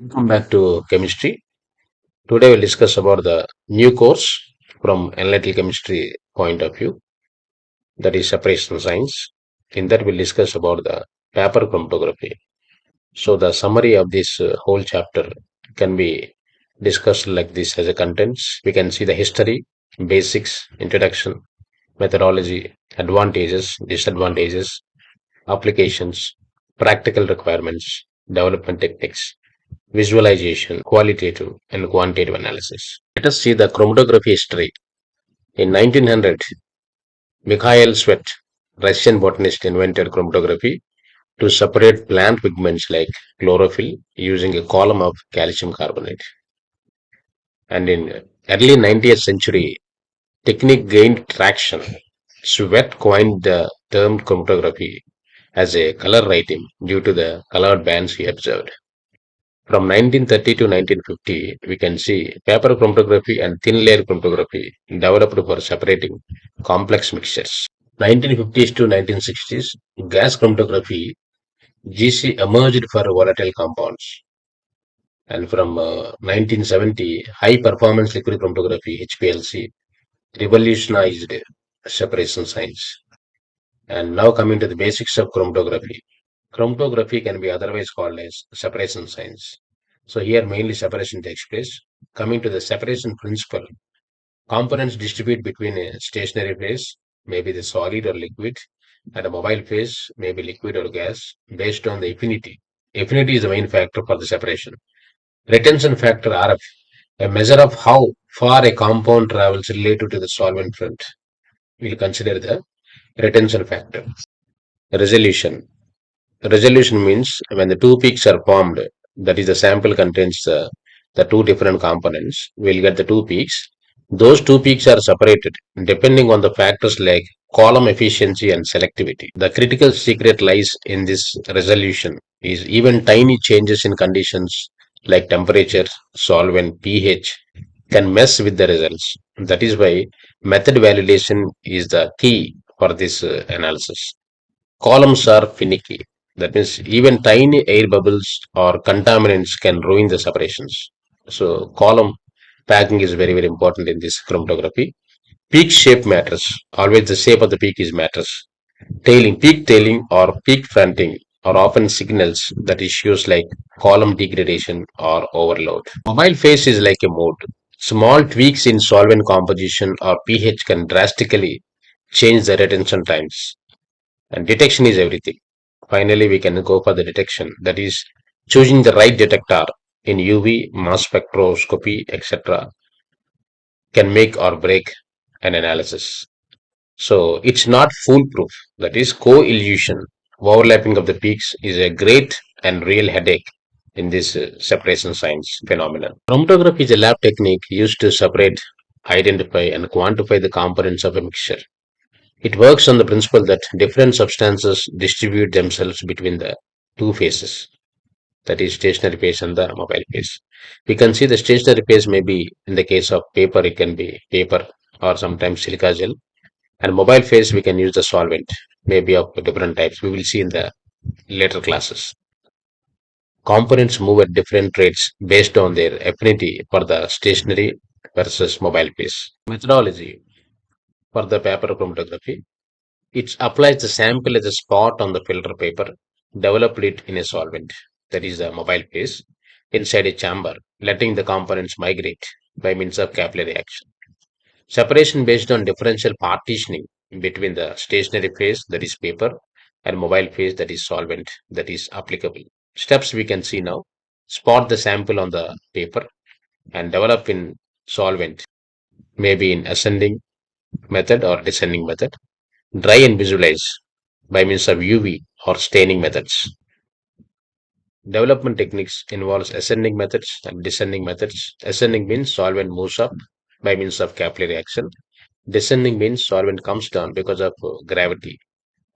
Welcome back to chemistry. Today we'll discuss about the new course from analytical chemistry point of view, that is separation science. In that we'll discuss about the paper chromatography. So the summary of this whole chapter can be discussed like this as a contents. We can see the history, basics, introduction, methodology, advantages, disadvantages, applications, practical requirements, development techniques, visualization, qualitative and quantitative analysis. Let us see the chromatography history. In 1900, Mikhail Svet, Russian botanist, invented chromatography to separate plant pigments like chlorophyll using a column of calcium carbonate. And in early 20th century, technique gained traction. Svet coined the term chromatography as a color writing due to the colored bands he observed. From 1930 to 1950, we can see paper chromatography and thin layer chromatography developed for separating complex mixtures. 1950s to 1960s, gas chromatography (GC) emerged for volatile compounds, and from 1970, high performance liquid chromatography (HPLC) revolutionized separation science. And now coming to the basics of chromatography. Chromatography can be otherwise called as separation science. So here mainly separation takes place. Coming to the separation principle, components distribute between a stationary phase, maybe the solid or liquid, and a mobile phase, maybe liquid or gas, based on the affinity. Affinity is the main factor for the separation. Retention factor RF, a measure of how far a compound travels related to the solvent front. We'll consider the retention factor. Resolution. Resolution means when the two peaks are formed, that is the sample contains the two different components, we'll get the two peaks. Those two peaks are separated depending on the factors like column efficiency and selectivity. The critical secret lies in this resolution is even tiny changes in conditions like temperature, solvent, pH can mess with the results. That is why method validation is the key for this analysis. Columns are finicky. That means even tiny air bubbles or contaminants can ruin the separations. So column packing is very, very important in this chromatography. Peak shape matters. Always the shape of the peak is matters. Tailing, peak tailing or peak fronting are often signals that issues like column degradation or overload. Mobile phase is like a mode. Small tweaks in solvent composition or pH can drastically change the retention times. And detection is everything. Finally, we can go for the detection. That is choosing the right detector in UV, mass spectroscopy, etc. can make or break an analysis. So it's not foolproof. That is co-illusion. Overlapping of the peaks is a great and real headache in this separation science phenomenon. Chromatography is a lab technique used to separate, identify, and quantify the components of a mixture. It works on the principle that different substances distribute themselves between the two phases, that is stationary phase and the mobile phase. We can see the stationary phase may be in the case of paper, it can be paper or sometimes silica gel. And mobile phase, we can use the solvent, maybe of different types. We will see in the later classes. Components move at different rates based on their affinity for the stationary versus mobile phase. Methodology for the paper chromatography. It applies the sample as a spot on the filter paper, develop it in a solvent, that is the mobile phase, inside a chamber, letting the components migrate by means of capillary action. Separation based on differential partitioning between the stationary phase, that is paper, and mobile phase, that is solvent, that is applicable. Steps we can see now. Spot the sample on the paper and develop in solvent, maybe in ascending method or descending method. Dry and visualize by means of UV or staining methods. Development techniques involves ascending methods and descending methods. Ascending means solvent moves up by means of capillary action. Descending means solvent comes down because of gravity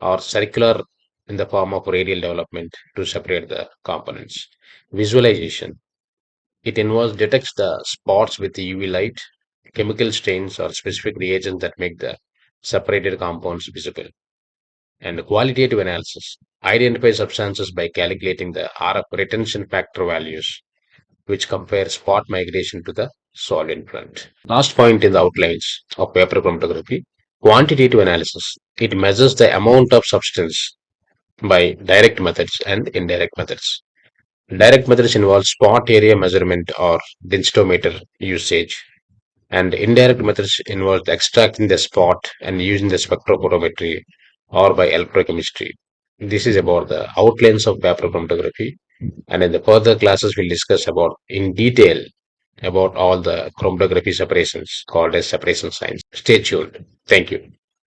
or circular in the form of radial development to separate the components. Visualization. It involves detects the spots with the UV light, chemical stains or specific reagents that make the separated compounds visible. And qualitative analysis identify substances by calculating the RF retention factor values which compares spot migration to the solvent front. Last point in the outlines of vapor chromatography, quantitative analysis. It measures the amount of substance by direct methods and indirect methods. Direct methods involve spot area measurement or densitometer usage, and indirect methods involve extracting the spot and using the spectrophotometry or by electrochemistry. This is about the outlines of vapor chromatography, and in the further classes we'll discuss about in detail about all the chromatography separations called as separation science. Stay tuned. Thank you.